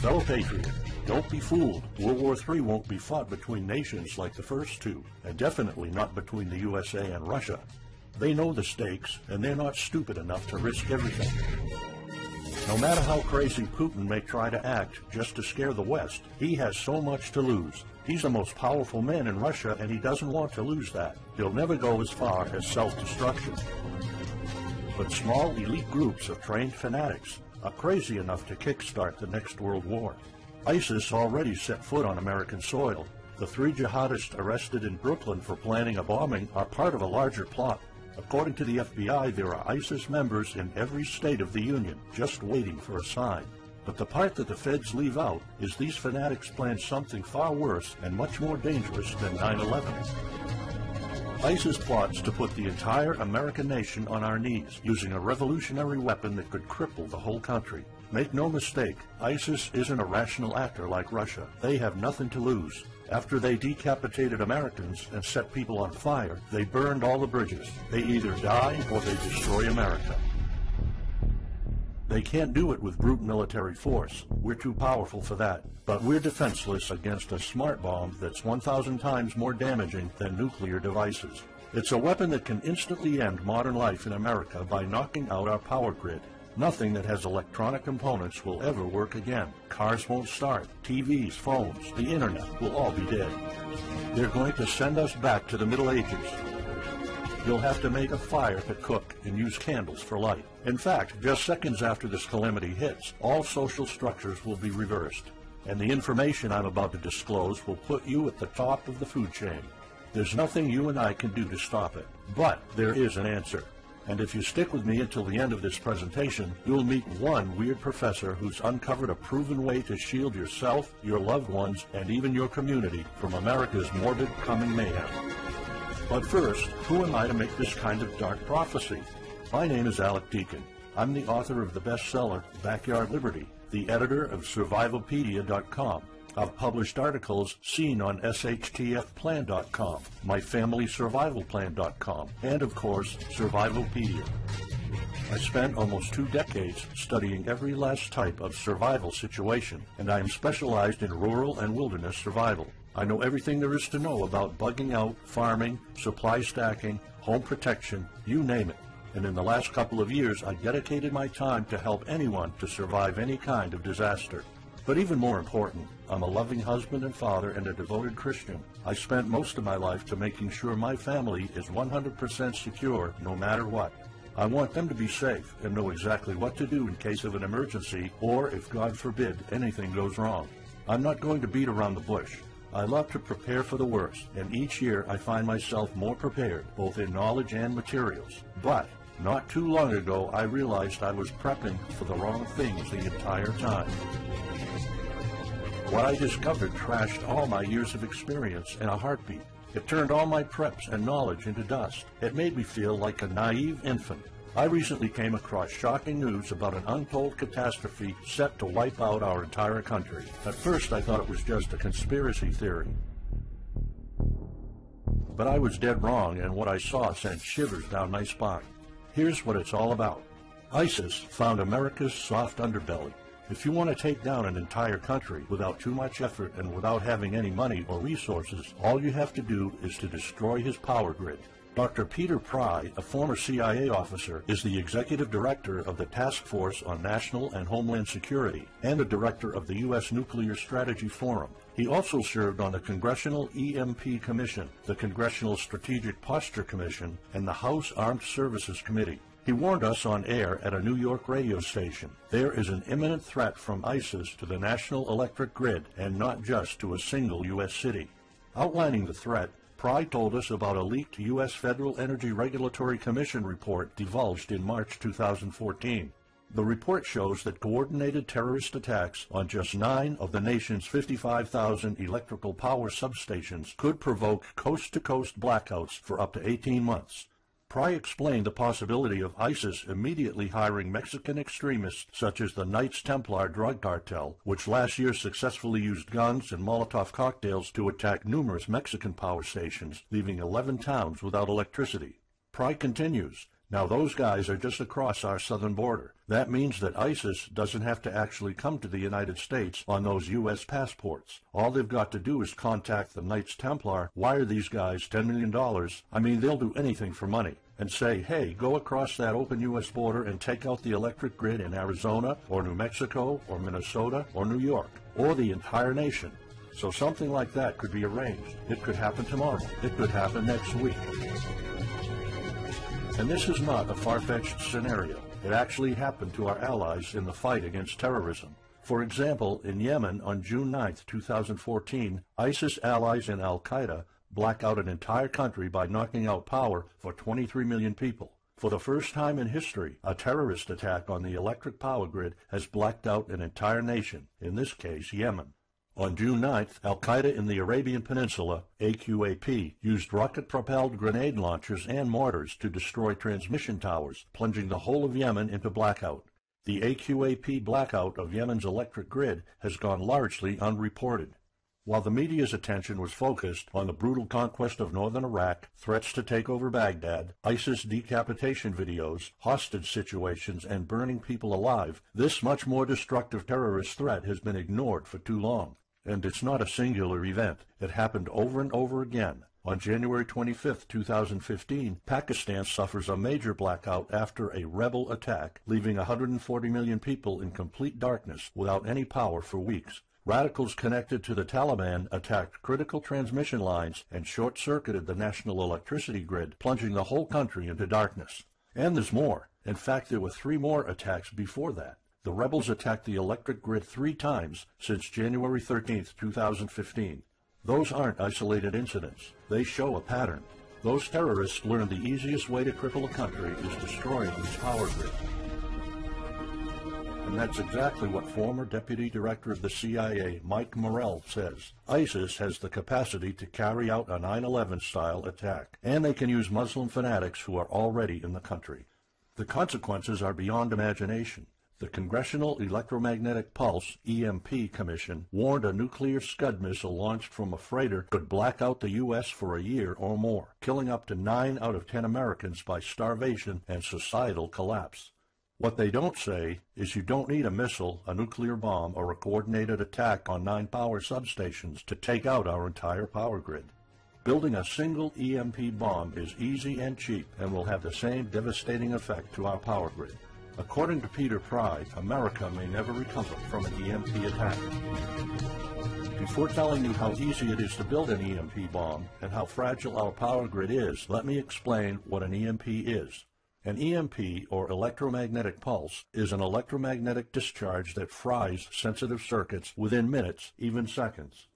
Fellow patriot, don't be fooled. World War III won't be fought between nations like the first two, and definitely not between the USA and Russia. They know the stakes, and they're not stupid enough to risk everything. No matter how crazy Putin may try to act just to scare the West, he has so much to lose. He's the most powerful man in Russia, and he doesn't want to lose that. He'll never go as far as self-destruction. But small elite groups of trained fanatics are crazy enough to kickstart the next world war. ISIS already set foot on American soil. The 3 jihadists arrested in Brooklyn for planning a bombing are part of a larger plot. According to the FBI, there are ISIS members in every state of the Union, just waiting for a sign. But the part that the feds leave out is these fanatics planned something far worse and much more dangerous than 9/11. ISIS plots to put the entire American nation on our knees, using a revolutionary weapon that could cripple the whole country. Make no mistake, ISIS isn't a rational actor like Russia. They have nothing to lose. After they decapitated Americans and set people on fire, they burned all the bridges. They either die or they destroy America. They can't do it with brute military force. We're too powerful for that. But we're defenseless against a smart bomb that's 1,000 times more damaging than nuclear devices. It's a weapon that can instantly end modern life in America by knocking out our power grid. Nothing that has electronic components will ever work again. Cars won't start. TVs, phones, the internet will all be dead. They're going to send us back to the Middle Ages. You'll have to make a fire to cook and use candles for light. In fact, just seconds after this calamity hits, all social structures will be reversed. And the information I'm about to disclose will put you at the top of the food chain. There's nothing you and I can do to stop it. But there is an answer. And if you stick with me until the end of this presentation, you'll meet one weird professor who's uncovered a proven way to shield yourself, your loved ones, and even your community from America's morbid coming mayhem. But first, who am I to make this kind of dark prophecy? My name is Alec Deacon. I'm the author of the bestseller, Backyard Liberty, the editor of Survivalpedia.com. I've published articles seen on SHTFplan.com, MyFamilySurvivalPlan.com, and of course, Survivalpedia. I spent almost 2 decades studying every last type of survival situation, and I am specialized in rural and wilderness survival. I know everything there is to know about bugging out, farming, supply stacking, home protection, you name it. And in the last couple of years, I dedicated my time to help anyone to survive any kind of disaster. But even more important, I'm a loving husband and father and a devoted Christian. I spent most of my life to making sure my family is 100% secure no matter what. I want them to be safe and know exactly what to do in case of an emergency or, if God forbid, anything goes wrong. I'm not going to beat around the bush. I love to prepare for the worst, and each year I find myself more prepared, both in knowledge and materials. But not too long ago, I realized I was prepping for the wrong things the entire time. What I discovered trashed all my years of experience in a heartbeat. It turned all my preps and knowledge into dust. It made me feel like a naive infant. I recently came across shocking news about an untold catastrophe set to wipe out our entire country. At first, I thought it was just a conspiracy theory. But I was dead wrong, and what I saw sent shivers down my spine. Here's what it's all about. ISIS found America's soft underbelly. If you want to take down an entire country without too much effort and without having any money or resources, all you have to do is to destroy his power grid. Dr. Peter Pry, a former CIA officer, is the executive director of the Task Force on National and Homeland Security and the director of the U.S. Nuclear Strategy Forum. He also served on the Congressional EMP Commission, the Congressional Strategic Posture Commission, and the House Armed Services Committee. He warned us on air at a New York radio station. There is an imminent threat from ISIS to the national electric grid, and not just to a single U.S. city. Outlining the threat, Pry told us about a leaked U.S. Federal Energy Regulatory Commission report divulged in March 2014. The report shows that coordinated terrorist attacks on just 9 of the nation's 55,000 electrical power substations could provoke coast-to-coast blackouts for up to 18 months. Pry explained the possibility of ISIS immediately hiring Mexican extremists such as the Knights Templar drug cartel, which last year successfully used guns and Molotov cocktails to attack numerous Mexican power stations, leaving 11 towns without electricity. Pry continues, Now those guys are just across our southern border. That means that ISIS doesn't have to actually come to the United States on those U.S. passports. All they've got to do is contact the Knights Templar, wire these guys $10 million, I mean they'll do anything for money, and say, hey, go across that open U.S. border and take out the electric grid in Arizona or New Mexico or Minnesota or New York or the entire nation. So something like that could be arranged. It could happen tomorrow. It could happen next week. And this is not a far-fetched scenario. It actually happened to our allies in the fight against terrorism. For example, in Yemen on June 9, 2014, ISIS allies in al-Qaeda black out an entire country by knocking out power for 23 million people. For the first time in history, a terrorist attack on the electric power grid has blacked out an entire nation, in this case Yemen. On June 9th, al-Qaeda in the Arabian Peninsula, AQAP, used rocket-propelled grenade launchers and mortars to destroy transmission towers, plunging the whole of Yemen into blackout. The AQAP blackout of Yemen's electric grid has gone largely unreported. While the media's attention was focused on the brutal conquest of northern Iraq, threats to take over Baghdad, ISIS decapitation videos, hostage situations, and burning people alive, this much more destructive terrorist threat has been ignored for too long. And it's not a singular event. It happened over and over again. On January 25, 2015, Pakistan suffers a major blackout after a rebel attack, leaving 140 million people in complete darkness without any power for weeks. Radicals connected to the Taliban attacked critical transmission lines and short-circuited the national electricity grid, plunging the whole country into darkness. And there's more. In fact, there were 3 more attacks before that. The rebels attacked the electric grid 3 times since January 13, 2015. Those aren't isolated incidents. They show a pattern. Those terrorists learned the easiest way to cripple a country is destroying its power grid. And that's exactly what former Deputy Director of the CIA, Mike Morrell, says. ISIS has the capacity to carry out a 9/11-style attack, and they can use Muslim fanatics who are already in the country. The consequences are beyond imagination. The Congressional Electromagnetic Pulse, EMP, Commission warned a nuclear Scud missile launched from a freighter could black out the U.S. for a year or more, killing up to 9 out of 10 Americans by starvation and societal collapse. What they don't say is you don't need a missile, a nuclear bomb, or a coordinated attack on 9 power substations to take out our entire power grid. Building a single EMP bomb is easy and cheap and will have the same devastating effect to our power grid. According to Peter Pry, America may never recover from an EMP attack. Before telling you how easy it is to build an EMP bomb and how fragile our power grid is, let me explain what an EMP is. An EMP, or electromagnetic pulse, is an electromagnetic discharge that fries sensitive circuits within minutes, even seconds.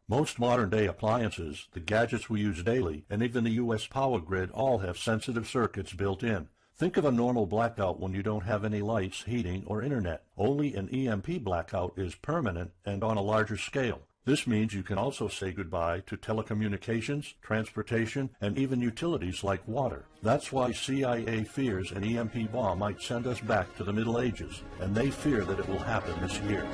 Most modern-day appliances, the gadgets we use daily, and even the U.S. power grid all have sensitive circuits built in. Think of a normal blackout when you don't have any lights, heating, or internet. Only an EMP blackout is permanent and on a larger scale. This means you can also say goodbye to telecommunications, transportation, and even utilities like water. That's why CIA fears an EMP bomb might send us back to the Middle Ages, and they fear that it will happen this year.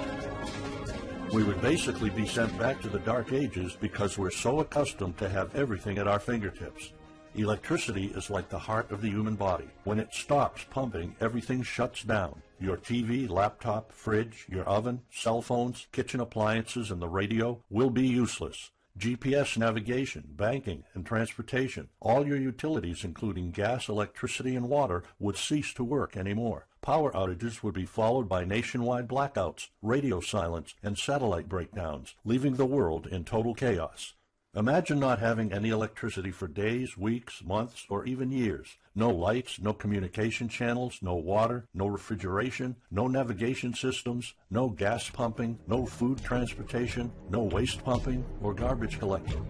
We would basically be sent back to the Dark Ages because we're so accustomed to have everything at our fingertips. Electricity is like the heart of the human body. When it stops pumping, everything shuts down. Your TV, laptop, fridge, your oven, cell phones, kitchen appliances, and the radio will be useless. GPS navigation, banking, and transportation, all your utilities, including gas, electricity, and water, would cease to work anymore. Power outages would be followed by nationwide blackouts, radio silence, and satellite breakdowns, leaving the world in total chaos. Imagine not having any electricity for days, weeks, months, or even years. No lights, no communication channels, no water, no refrigeration, no navigation systems, no gas pumping, no food transportation, no waste pumping, or garbage collecting.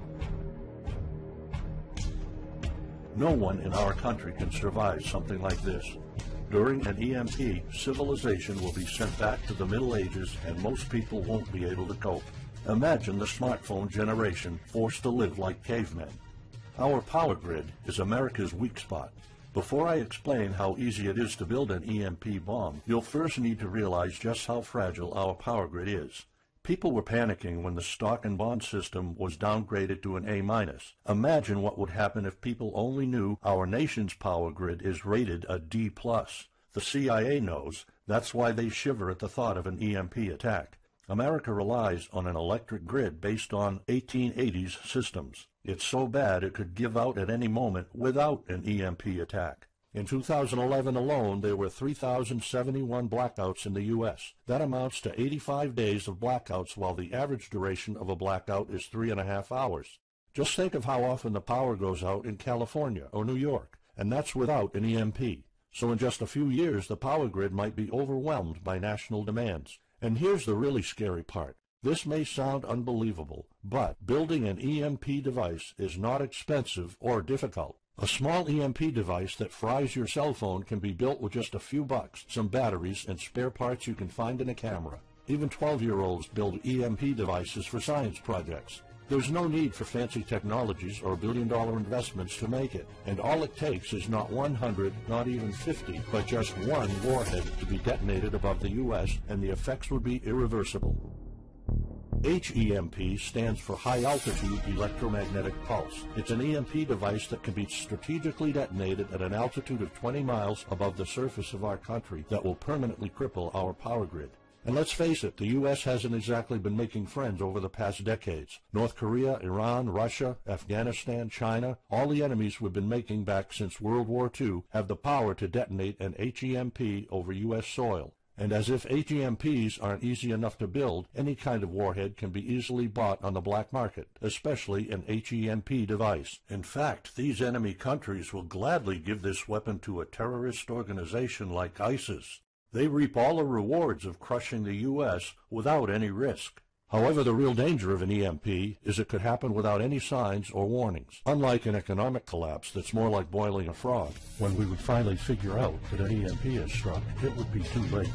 No one in our country can survive something like this. During an EMP, civilization will be sent back to the Middle Ages and most people won't be able to cope. Imagine the smartphone generation forced to live like cavemen. Our power grid is America's weak spot. Before I explain how easy it is to build an EMP bomb, you'll first need to realize just how fragile our power grid is. People were panicking when the stock and bond system was downgraded to an A-. Imagine what would happen if people only knew our nation's power grid is rated a D+. The CIA knows. That's why they shiver at the thought of an EMP attack. America relies on an electric grid based on 1880s systems. It's so bad it could give out at any moment without an EMP attack. In 2011 alone, there were 3,071 blackouts in the U.S. That amounts to 85 days of blackouts, while the average duration of a blackout is 3.5 hours. Just think of how often the power goes out in California or New York, and that's without an EMP. So in just a few years, the power grid might be overwhelmed by national demands. And here's the really scary part. This may sound unbelievable, but building an EMP device is not expensive or difficult. A small EMP device that fries your cell phone can be built with just a few bucks, some batteries, and spare parts you can find in a camera. Even 12-year-olds build EMP devices for science projects. There's no need for fancy technologies or billion-dollar investments to make it, and all it takes is not 100, not even 50, but just one warhead to be detonated above the U.S., and the effects would be irreversible. HEMP stands for High Altitude Electromagnetic Pulse. It's an EMP device that can be strategically detonated at an altitude of 20 miles above the surface of our country that will permanently cripple our power grid. And let's face it, the U.S. hasn't exactly been making friends over the past decades. North Korea, Iran, Russia, Afghanistan, China, all the enemies we've been making back since World War II have the power to detonate an HEMP over U.S. soil. And as if HEMPs aren't easy enough to build, any kind of warhead can be easily bought on the black market, especially an HEMP device. In fact, these enemy countries will gladly give this weapon to a terrorist organization like ISIS. They reap all the rewards of crushing the U.S. without any risk. However, the real danger of an EMP is it could happen without any signs or warnings. Unlike an economic collapse that's more like boiling a frog, when we would finally figure out that an EMP has struck, it would be too late.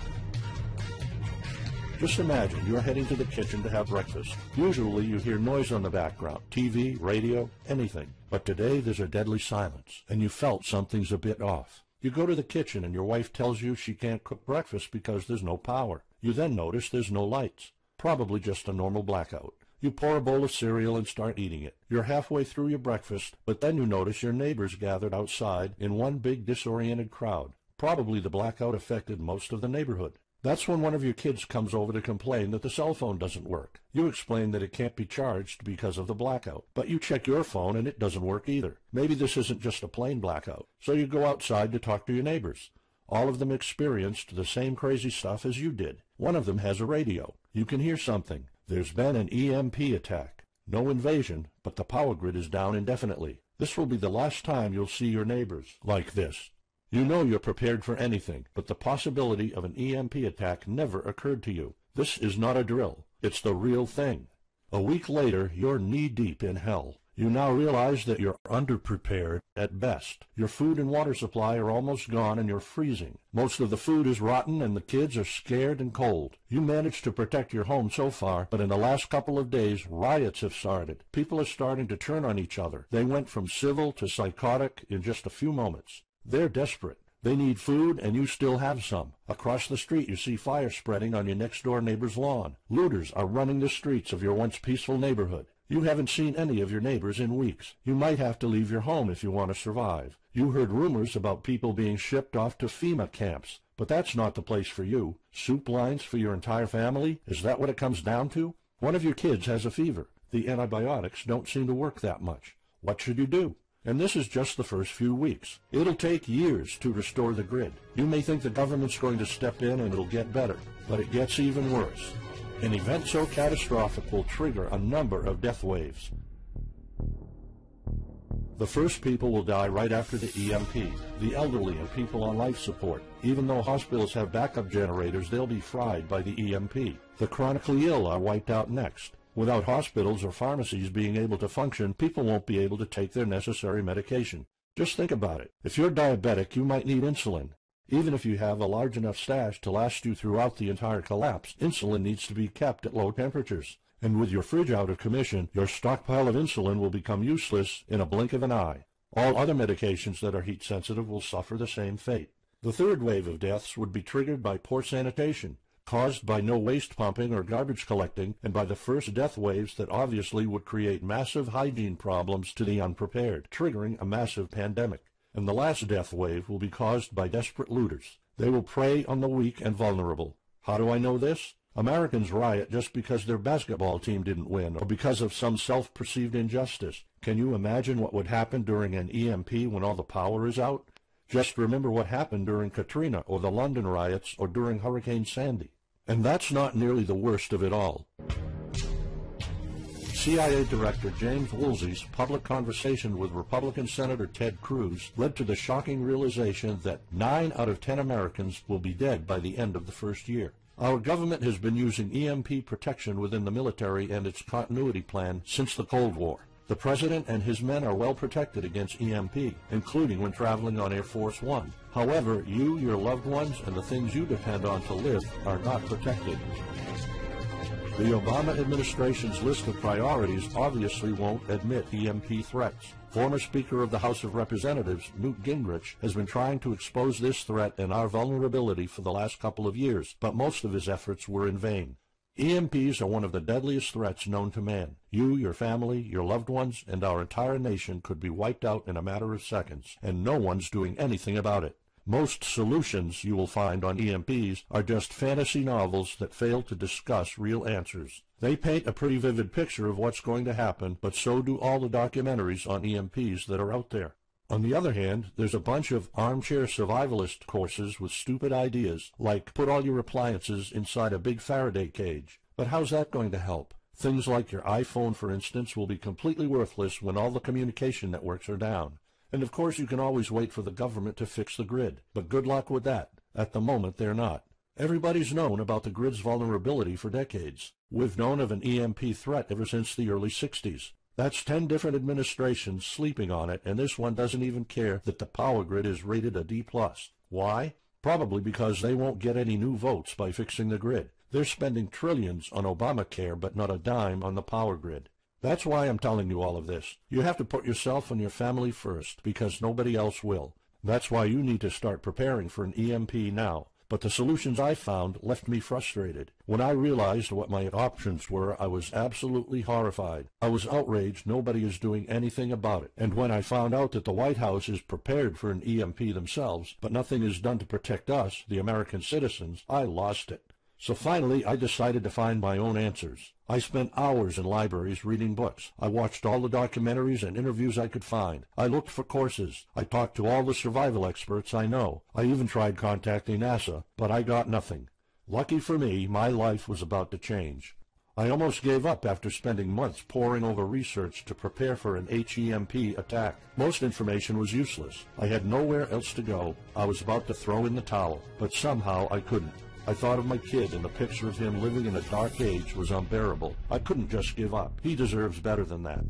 Just imagine you're heading to the kitchen to have breakfast. Usually you hear noise on the background, TV, radio, anything. But today there's a deadly silence, and you felt something's a bit off. You go to the kitchen and your wife tells you she can't cook breakfast because there's no power. You then notice there's no lights. Probably just a normal blackout. You pour a bowl of cereal and start eating it. You're halfway through your breakfast, but then you notice your neighbors gathered outside in one big disoriented crowd. Probably the blackout affected most of the neighborhood. That's when one of your kids comes over to complain that the cell phone doesn't work. You explain that it can't be charged because of the blackout, but you check your phone and it doesn't work either. Maybe this isn't just a plain blackout, so you go outside to talk to your neighbors. All of them experienced the same crazy stuff as you did. One of them has a radio. You can hear something. There's been an EMP attack. No invasion, but the power grid is down indefinitely. This will be the last time you'll see your neighbors like this. You know you're prepared for anything, but the possibility of an EMP attack never occurred to you. This is not a drill. It's the real thing. A week later, you're knee-deep in hell. You now realize that you're underprepared at best. Your food and water supply are almost gone and you're freezing. Most of the food is rotten and the kids are scared and cold. You managed to protect your home so far, but in the last couple of days, riots have started. People are starting to turn on each other. They went from civil to psychotic in just a few moments. They're desperate. They need food, and you still have some. Across the street, you see fire spreading on your next-door neighbor's lawn. Looters are running the streets of your once peaceful neighborhood. You haven't seen any of your neighbors in weeks. You might have to leave your home if you want to survive. You heard rumors about people being shipped off to FEMA camps, but that's not the place for you. Soup lines for your entire family? Is that what it comes down to? One of your kids has a fever. The antibiotics don't seem to work that much. What should you do? And this is just the first few weeks. It'll take years to restore the grid. You may think the government's going to step in and it'll get better, but it gets even worse. An event so catastrophic will trigger a number of death waves. The first people will die right after the EMP, the elderly and people on life support. Even though hospitals have backup generators, they'll be fried by the EMP. The chronically ill are wiped out next. Without hospitals or pharmacies being able to function, people won't be able to take their necessary medication. Just think about it. If you're diabetic, you might need insulin. Even if you have a large enough stash to last you throughout the entire collapse, insulin needs to be kept at low temperatures. And with your fridge out of commission, your stockpile of insulin will become useless in a blink of an eye. All other medications that are heat sensitive will suffer the same fate. The third wave of deaths would be triggered by poor sanitation. caused by no waste pumping or garbage collecting, and by the first death waves that obviously would create massive hygiene problems to the unprepared, triggering a massive pandemic. And the last death wave will be caused by desperate looters. They will prey on the weak and vulnerable. How do I know this? Americans riot just because their basketball team didn't win or because of some self-perceived injustice. Can you imagine what would happen during an EMP when all the power is out? Just remember what happened during Katrina or the London riots or during Hurricane Sandy. And that's not nearly the worst of it all. CIA Director James Woolsey's public conversation with Republican Senator Ted Cruz led to the shocking realization that 9 out of 10 Americans will be dead by the end of the first year. Our government has been using EMP protection within the military and its continuity plan since the Cold War. The President and his men are well protected against EMP, including when traveling on Air Force One. However, you, your loved ones, and the things you depend on to live are not protected. The Obama administration's list of priorities obviously won't admit EMP threats. Former Speaker of the House of Representatives, Newt Gingrich, has been trying to expose this threat and our vulnerability for the last couple of years, but most of his efforts were in vain. EMPs are one of the deadliest threats known to man. You, your family, your loved ones, and our entire nation could be wiped out in a matter of seconds, and no one's doing anything about it. Most solutions you will find on EMPs are just fantasy novels that fail to discuss real answers. They paint a pretty vivid picture of what's going to happen, but so do all the documentaries on EMPs that are out there. On the other hand, there's a bunch of armchair survivalist courses with stupid ideas, like put all your appliances inside a big Faraday cage. But how's that going to help? Things like your iPhone, for instance, will be completely worthless when all the communication networks are down. And of course you can always wait for the government to fix the grid, but good luck with that. At the moment they're not. Everybody's known about the grid's vulnerability for decades. We've known of an EMP threat ever since the early 60s. That's 10 different administrations sleeping on it, and this one doesn't even care that the power grid is rated a D+. Why? Probably because they won't get any new votes by fixing the grid. They're spending trillions on Obamacare, but not a dime on the power grid. That's why I'm telling you all of this. You have to put yourself and your family first, because nobody else will. That's why you need to start preparing for an EMP now. But the solutions I found left me frustrated. When I realized what my options were, I was absolutely horrified. I was outraged nobody is doing anything about it. And when I found out that the White House is prepared for an EMP themselves, but nothing is done to protect us, the American citizens, I lost it. So finally, I decided to find my own answers. I spent hours in libraries reading books. I watched all the documentaries and interviews I could find. I looked for courses. I talked to all the survival experts I know. I even tried contacting NASA, but I got nothing. Lucky for me, my life was about to change. I almost gave up after spending months poring over research to prepare for an HEMP attack. Most information was useless. I had nowhere else to go. I was about to throw in the towel, but somehow I couldn't. I thought of my kid, and the picture of him living in a dark age was unbearable. I couldn't just give up. He deserves better than that.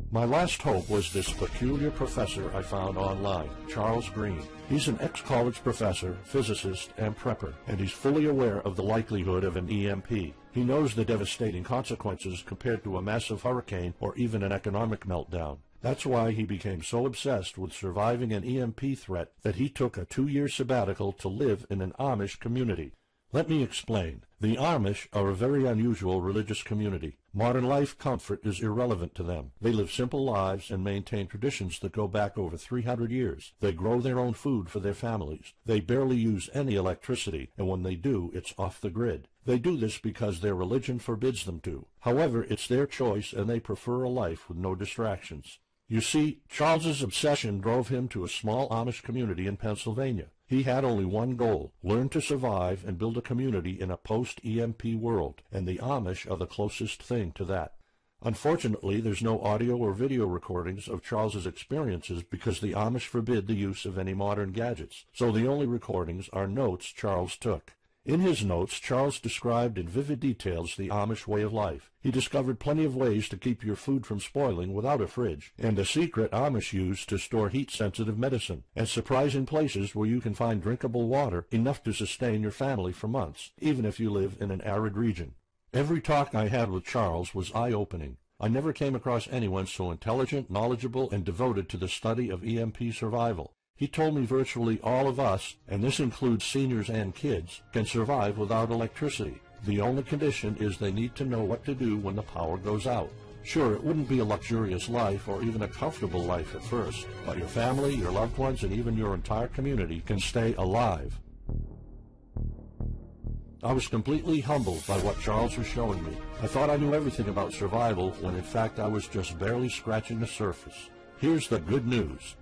My last hope was this peculiar professor I found online, Charles Green. He's an ex-college professor, physicist, and prepper, and he's fully aware of the likelihood of an EMP. He knows the devastating consequences compared to a massive hurricane or even an economic meltdown. That's why he became so obsessed with surviving an EMP threat that he took a 2-year sabbatical to live in an Amish community. Let me explain. The Amish are a very unusual religious community. Modern life comfort is irrelevant to them. They live simple lives and maintain traditions that go back over 300 years. They grow their own food for their families. They barely use any electricity, and when they do, it's off the grid. They do this because their religion forbids them to. However, it's their choice, and they prefer a life with no distractions. You see, Charles's obsession drove him to a small Amish community in Pennsylvania. He had only one goal: learn to survive and build a community in a post-EMP world, and the Amish are the closest thing to that. Unfortunately, there's no audio or video recordings of Charles's experiences because the Amish forbid the use of any modern gadgets, so the only recordings are notes Charles took. In his notes, Charles described in vivid details the Amish way of life. He discovered plenty of ways to keep your food from spoiling without a fridge, and a secret Amish use to store heat-sensitive medicine, and surprising places where you can find drinkable water enough to sustain your family for months, even if you live in an arid region. Every talk I had with Charles was eye-opening. I never came across anyone so intelligent, knowledgeable, and devoted to the study of EMP survival. He told me virtually all of us, and this includes seniors and kids, can survive without electricity. The only condition is they need to know what to do when the power goes out. Sure, it wouldn't be a luxurious life or even a comfortable life at first, but your family, your loved ones, and even your entire community can stay alive. I was completely humbled by what Charles was showing me. I thought I knew everything about survival when in fact I was just barely scratching the surface. Here's the good news.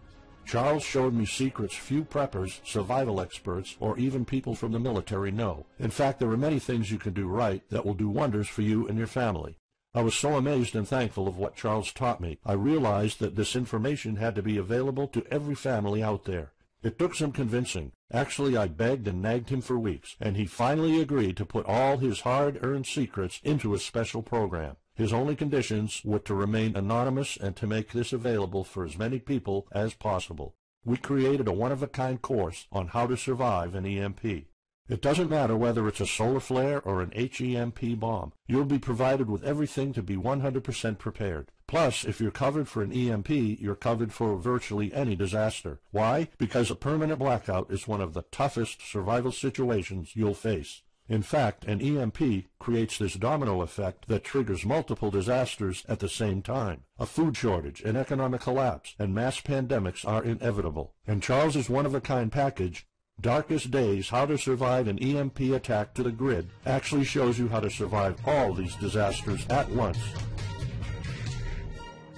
Charles showed me secrets few preppers, survival experts, or even people from the military know. In fact, there are many things you can do right that will do wonders for you and your family. I was so amazed and thankful of what Charles taught me. I realized that this information had to be available to every family out there. It took some convincing. Actually, I begged and nagged him for weeks, and he finally agreed to put all his hard-earned secrets into a special program. His only conditions were to remain anonymous and to make this available for as many people as possible. We created a one-of-a-kind course on how to survive an EMP. It doesn't matter whether it's a solar flare or an HEMP bomb. You'll be provided with everything to be 100% prepared. Plus, if you're covered for an EMP, you're covered for virtually any disaster. Why? Because a permanent blackout is one of the toughest survival situations you'll face. In fact, an EMP creates this domino effect that triggers multiple disasters at the same time. A food shortage, an economic collapse, and mass pandemics are inevitable. And Charles's one-of-a-kind package, Darkest Days, How to Survive an EMP Attack to the Grid, actually shows you how to survive all these disasters at once.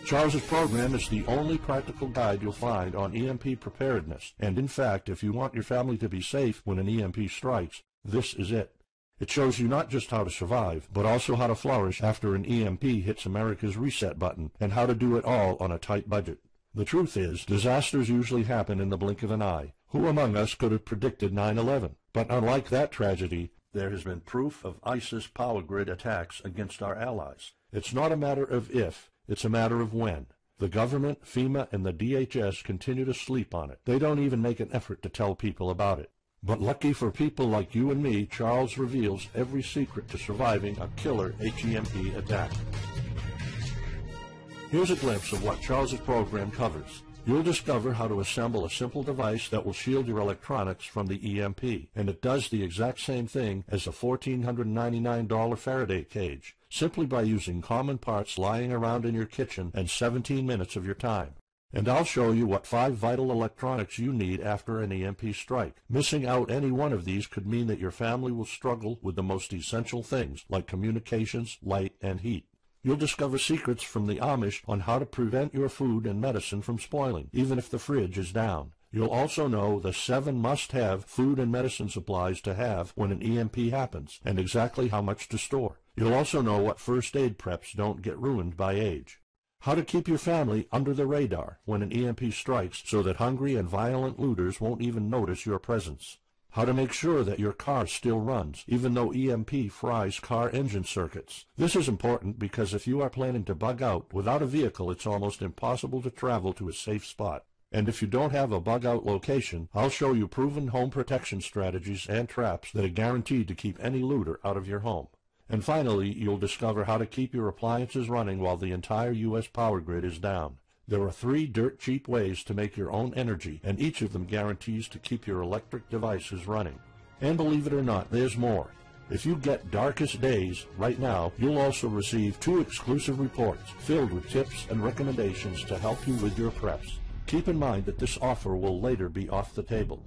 Charles's program is the only practical guide you'll find on EMP preparedness, and in fact, if you want your family to be safe when an EMP strikes, this is it. It shows you not just how to survive, but also how to flourish after an EMP hits America's reset button, and how to do it all on a tight budget. The truth is, disasters usually happen in the blink of an eye. Who among us could have predicted 9/11? But unlike that tragedy, there has been proof of ISIS power grid attacks against our allies. It's not a matter of if, it's a matter of when. The government, FEMA, and the DHS continue to sleep on it. They don't even make an effort to tell people about it. But lucky for people like you and me, Charles reveals every secret to surviving a killer HEMP attack. Here's a glimpse of what Charles's program covers. You'll discover how to assemble a simple device that will shield your electronics from the EMP, and it does the exact same thing as a $1,499 Faraday cage, simply by using common parts lying around in your kitchen and 17 minutes of your time. And I'll show you what 5 vital electronics you need after an EMP strike. Missing out any one of these could mean that your family will struggle with the most essential things, like communications, light, and heat. You'll discover secrets from the Amish on how to prevent your food and medicine from spoiling, even if the fridge is down. You'll also know the 7 must-have food and medicine supplies to have when an EMP happens, and exactly how much to store. You'll also know what first aid preps don't get ruined by age. How to keep your family under the radar when an EMP strikes so that hungry and violent looters won't even notice your presence. How to make sure that your car still runs, even though EMP fries car engine circuits. This is important because if you are planning to bug out, without a vehicle it's almost impossible to travel to a safe spot. And if you don't have a bug-out location, I'll show you proven home protection strategies and traps that are guaranteed to keep any looter out of your home. And finally, you'll discover how to keep your appliances running while the entire U.S. power grid is down. There are 3 dirt-cheap ways to make your own energy, and each of them guarantees to keep your electric devices running. And believe it or not, there's more. If you get Darkest Days right now, you'll also receive 2 exclusive reports filled with tips and recommendations to help you with your preps. Keep in mind that this offer will later be off the table.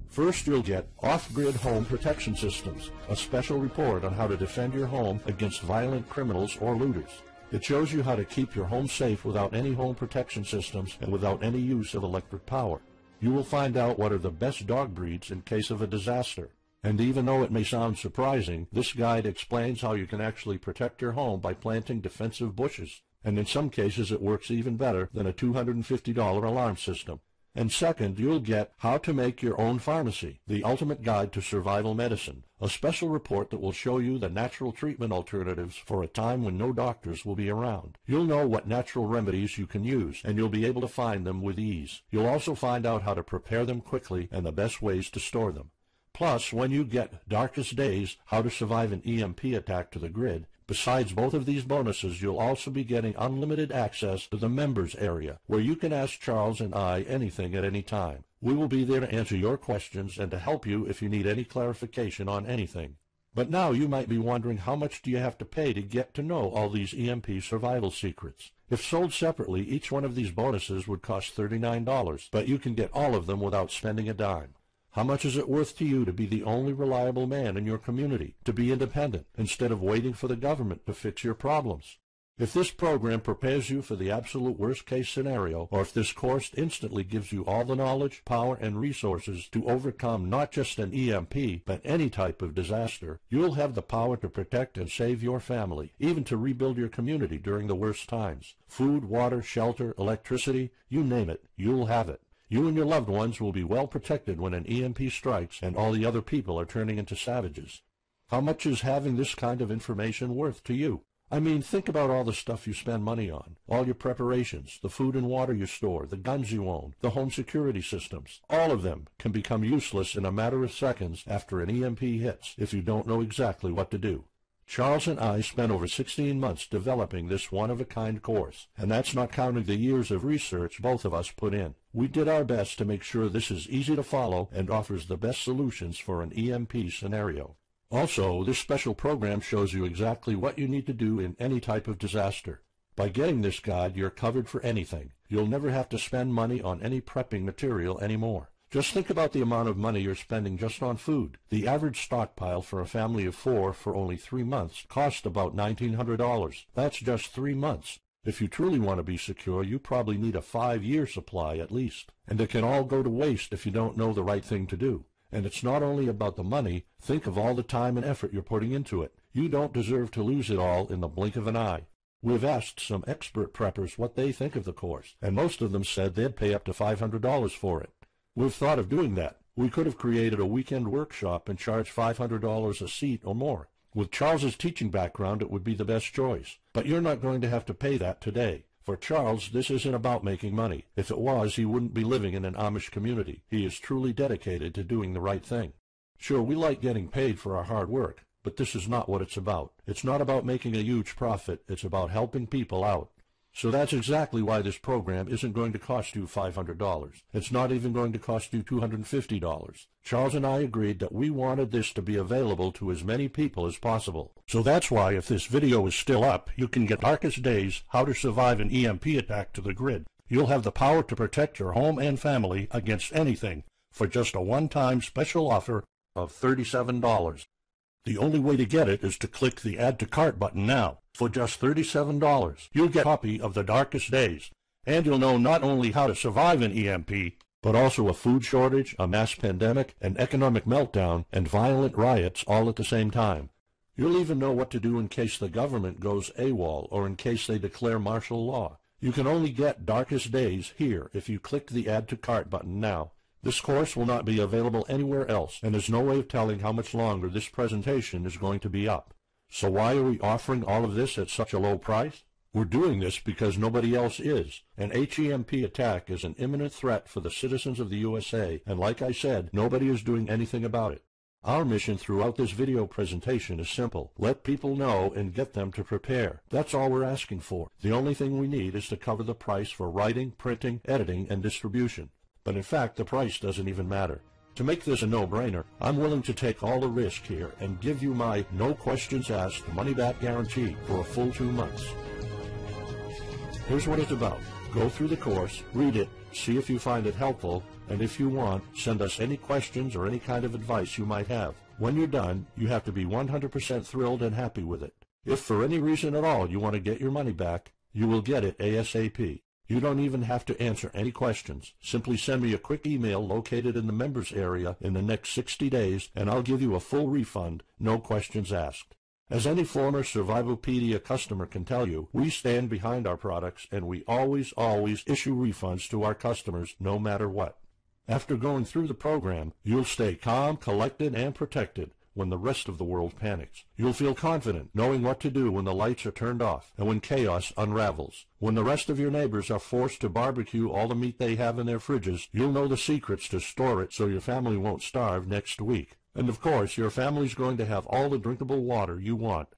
First, you'll get Off-Grid Home Protection Systems, a special report on how to defend your home against violent criminals or looters. It shows you how to keep your home safe without any home protection systems and without any use of electric power. You will find out what are the best dog breeds in case of a disaster. And even though it may sound surprising, this guide explains how you can actually protect your home by planting defensive bushes. And in some cases it works even better than a $250 alarm system. And second, you'll get How to Make Your Own Pharmacy, the ultimate guide to survival medicine, a special report that will show you the natural treatment alternatives for a time when no doctors will be around. You'll know what natural remedies you can use, and you'll be able to find them with ease. You'll also find out how to prepare them quickly and the best ways to store them. Plus, when you get Darkest Days, How to Survive an EMP Attack to the Grid, Besides both of these bonuses, you'll also be getting unlimited access to the members area, where you can ask Charles and I anything at any time. We will be there to answer your questions and to help you if you need any clarification on anything. But now you might be wondering, how much do you have to pay to get to know all these EMP survival secrets? If sold separately, each one of these bonuses would cost $39, but you can get all of them without spending a dime. How much is it worth to you to be the only reliable man in your community, to be independent, instead of waiting for the government to fix your problems? If this program prepares you for the absolute worst-case scenario, or if this course instantly gives you all the knowledge, power, and resources to overcome not just an EMP, but any type of disaster, you'll have the power to protect and save your family, even to rebuild your community during the worst times. Food, water, shelter, electricity, you name it, you'll have it. You and your loved ones will be well protected when an EMP strikes and all the other people are turning into savages. How much is having this kind of information worth to you? I mean, think about all the stuff you spend money on, all your preparations, the food and water you store, the guns you own, the home security systems. All of them can become useless in a matter of seconds after an EMP hits if you don't know exactly what to do. Charles and I spent over 16 months developing this one-of-a-kind course, and that's not counting the years of research both of us put in. We did our best to make sure this is easy to follow and offers the best solutions for an EMP scenario. Also, this special program shows you exactly what you need to do in any type of disaster. By getting this guide, you're covered for anything. You'll never have to spend money on any prepping material anymore. Just think about the amount of money you're spending just on food. The average stockpile for a family of 4 for only 3 months cost about $1,900. That's just 3 months. If you truly want to be secure, you probably need a 5-year supply at least. And it can all go to waste if you don't know the right thing to do. And it's not only about the money. Think of all the time and effort you're putting into it. You don't deserve to lose it all in the blink of an eye. We've asked some expert preppers what they think of the course, and most of them said they'd pay up to $500 for it. We've thought of doing that. We could have created a weekend workshop and charged $500 a seat or more. With Charles's teaching background, it would be the best choice. But you're not going to have to pay that today. For Charles, this isn't about making money. If it was, he wouldn't be living in an Amish community. He is truly dedicated to doing the right thing. Sure, we like getting paid for our hard work, but this is not what it's about. It's not about making a huge profit. It's about helping people out. So that's exactly why this program isn't going to cost you $500. It's not even going to cost you $250. Charles and I agreed that we wanted this to be available to as many people as possible. So that's why, if this video is still up, you can get Darkest Days, How to Survive an EMP Attack to the grid. You'll have the power to protect your home and family against anything for just a one-time special offer of $37. The only way to get it is to click the Add to Cart button now. For just $37, you'll get a copy of The Darkest Days, and you'll know not only how to survive an EMP, but also a food shortage, a mass pandemic, an economic meltdown, and violent riots all at the same time. You'll even know what to do in case the government goes AWOL or in case they declare martial law. You can only get Darkest Days here if you click the Add to Cart button now. This course will not be available anywhere else, and there's no way of telling how much longer this presentation is going to be up. So why are we offering all of this at such a low price? We're doing this because nobody else is. An HEMP attack is an imminent threat for the citizens of the USA, and like I said, nobody is doing anything about it. Our mission throughout this video presentation is simple. Let people know and get them to prepare. That's all we're asking for. The only thing we need is to cover the price for writing, printing, editing, and distribution. But in fact, the price doesn't even matter. To make this a no-brainer, I'm willing to take all the risk here and give you my no questions asked money-back guarantee for a full 2 months. Here's what it's about. Go through the course, read it, see if you find it helpful, and if you want, send us any questions or any kind of advice you might have. When you're done, you have to be 100% thrilled and happy with it. If for any reason at all you want to get your money back, you will get it ASAP. You don't even have to answer any questions. Simply send me a quick email located in the members area in the next 60 days, and I'll give you a full refund, no questions asked. As any former Survivalpedia customer can tell you, we stand behind our products, and we always issue refunds to our customers no matter what. After going through the program, you'll stay calm, collected, and protected when the rest of the world panics. You'll feel confident knowing what to do when the lights are turned off and when chaos unravels. When the rest of your neighbors are forced to barbecue all the meat they have in their fridges, you'll know the secrets to store it so your family won't starve next week. And of course, your family's going to have all the drinkable water you want.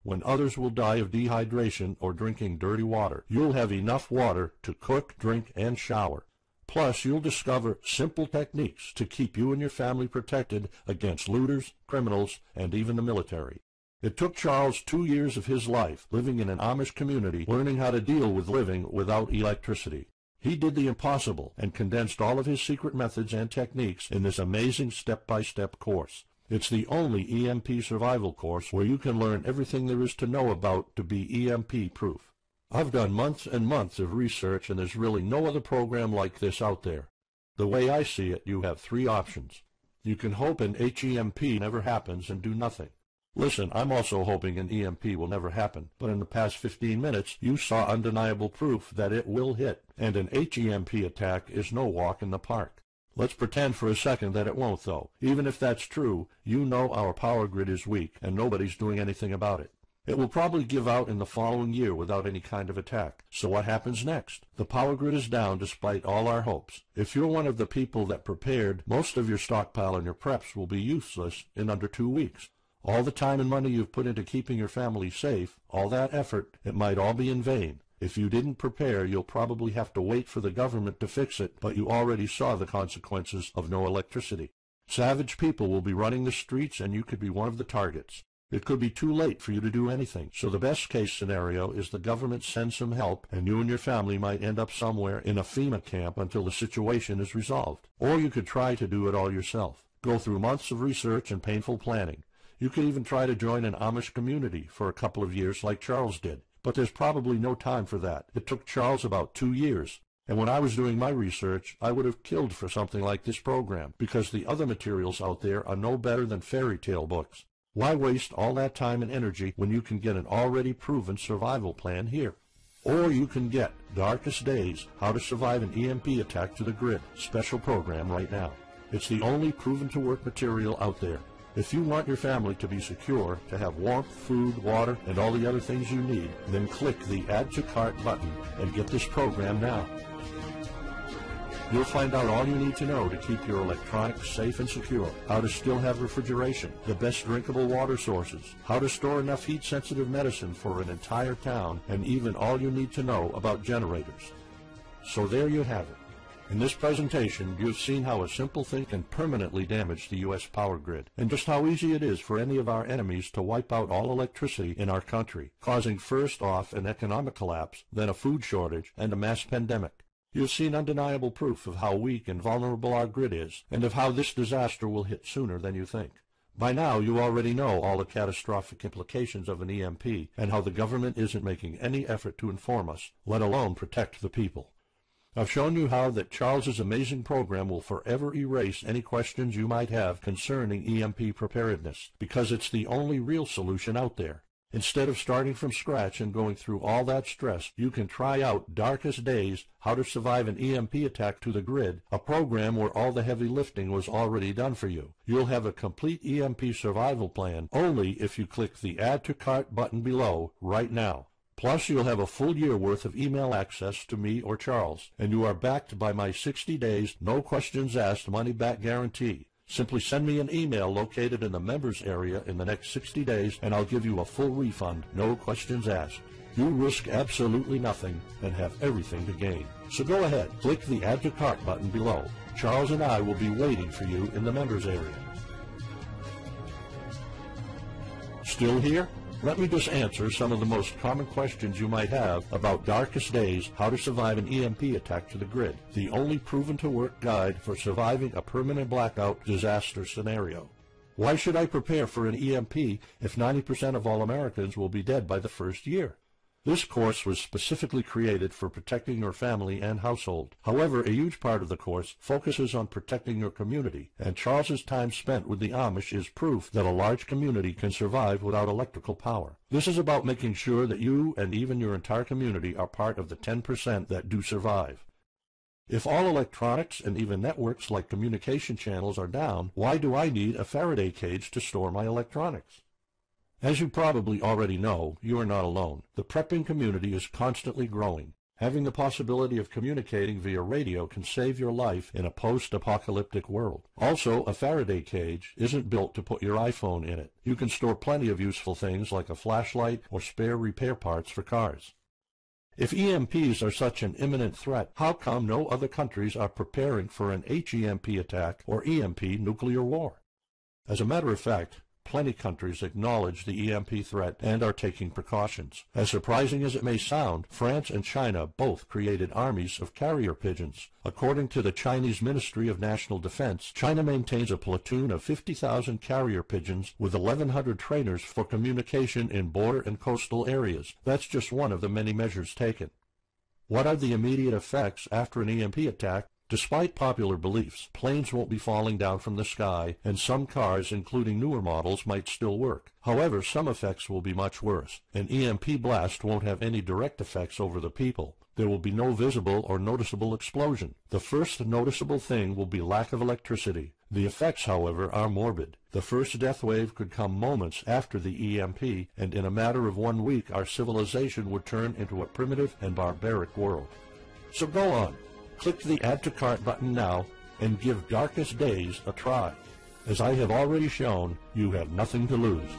When others will die of dehydration or drinking dirty water, you'll have enough water to cook, drink, and shower. Plus, you'll discover simple techniques to keep you and your family protected against looters, criminals, and even the military. It took Charles 2 years of his life living in an Amish community learning how to deal with living without electricity. He did the impossible and condensed all of his secret methods and techniques in this amazing step-by-step course. It's the only EMP survival course where you can learn everything there is to know about to be EMP-proof. I've done months and months of research, and there's really no other program like this out there. The way I see it, you have 3 options. You can hope an HEMP never happens and do nothing. Listen, I'm also hoping an EMP will never happen, but in the past 15 minutes, you saw undeniable proof that it will hit, and an HEMP attack is no walk in the park. Let's pretend for a second that it won't, though. Even if that's true, you know our power grid is weak, and nobody's doing anything about it. It will probably give out in the following year without any kind of attack. So what happens next? The power grid is down despite all our hopes. If you're one of the people that prepared, most of your stockpile and your preps will be useless in under 2 weeks. All the time and money you've put into keeping your family safe, all that effort, it might all be in vain. If you didn't prepare, you'll probably have to wait for the government to fix it, but you already saw the consequences of no electricity. Savage people will be running the streets, and you could be one of the targets. It could be too late for you to do anything, so the best case scenario is the government sends some help, and you and your family might end up somewhere in a FEMA camp until the situation is resolved. Or you could try to do it all yourself. Go through months of research and painful planning. You could even try to join an Amish community for a couple of years like Charles did. But there's probably no time for that. It took Charles about 2 years. And when I was doing my research, I would have killed for something like this program, because the other materials out there are no better than fairy tale books. Why waste all that time and energy when you can get an already proven survival plan here? Or you can get Darkest Days, How to Survive an EMP Attack to the Grid, special program right now. It's the only proven-to-work material out there. If you want your family to be secure, to have warmth, food, water, and all the other things you need, then click the Add to Cart button and get this program now. You'll find out all you need to know to keep your electronics safe and secure, how to still have refrigeration, the best drinkable water sources, how to store enough heat-sensitive medicine for an entire town, and even all you need to know about generators. So there you have it. In this presentation, you've seen how a simple thing can permanently damage the U.S. power grid, and just how easy it is for any of our enemies to wipe out all electricity in our country, causing first off an economic collapse, then a food shortage, and a mass pandemic. You've seen undeniable proof of how weak and vulnerable our grid is, and of how this disaster will hit sooner than you think. By now, you already know all the catastrophic implications of an EMP, and how the government isn't making any effort to inform us, let alone protect the people. I've shown you how that Charles's amazing program will forever erase any questions you might have concerning EMP preparedness, because it's the only real solution out there. Instead of starting from scratch and going through all that stress, you can try out Darkest Days, How to Survive an EMP Attack to the Grid, a program where all the heavy lifting was already done for you. You'll have a complete EMP survival plan only if you click the Add to Cart button below right now. Plus, you'll have a full year worth of email access to me or Charles, and you are backed by my 60 days, no questions asked money-back guarantee. Simply send me an email located in the members area in the next 60 days, and I'll give you a full refund, no questions asked. You risk absolutely nothing and have everything to gain. So go ahead, click the Add to Cart button below. Charles and I will be waiting for you in the members area. Still here? Let me just answer some of the most common questions you might have about Darkest Days, How to Survive an EMP Attack to the Grid, the only proven-to-work guide for surviving a permanent blackout disaster scenario. Why should I prepare for an EMP if 90% of all Americans will be dead by the first year? This course was specifically created for protecting your family and household. However, a huge part of the course focuses on protecting your community, and Charles's time spent with the Amish is proof that a large community can survive without electrical power. This is about making sure that you and even your entire community are part of the 10% that do survive. If all electronics and even networks like communication channels are down, why do I need a Faraday cage to store my electronics? As you probably already know, you are not alone. The prepping community is constantly growing. Having the possibility of communicating via radio can save your life in a post-apocalyptic world. Also, a Faraday cage isn't built to put your iPhone in it. You can store plenty of useful things like a flashlight or spare repair parts for cars. If EMPs are such an imminent threat, how come no other countries are preparing for an HEMP attack or EMP nuclear war? As a matter of fact, plenty countries acknowledge the EMP threat and are taking precautions. As surprising as it may sound, France and China both created armies of carrier pigeons. According to the Chinese Ministry of National Defense, China maintains a platoon of 50,000 carrier pigeons with 1,100 trainers for communication in border and coastal areas. That's just one of the many measures taken. What are the immediate effects after an EMP attack? Despite popular beliefs, planes won't be falling down from the sky, and some cars, including newer models, might still work. However, some effects will be much worse. An EMP blast won't have any direct effects over the people. There will be no visible or noticeable explosion. The first noticeable thing will be lack of electricity. The effects, however, are morbid. The first death wave could come moments after the EMP, and in a matter of 1 week our civilization would turn into a primitive and barbaric world. So go on. Click the Add to Cart button now and give Darkest Days a try. As I have already shown, you have nothing to lose.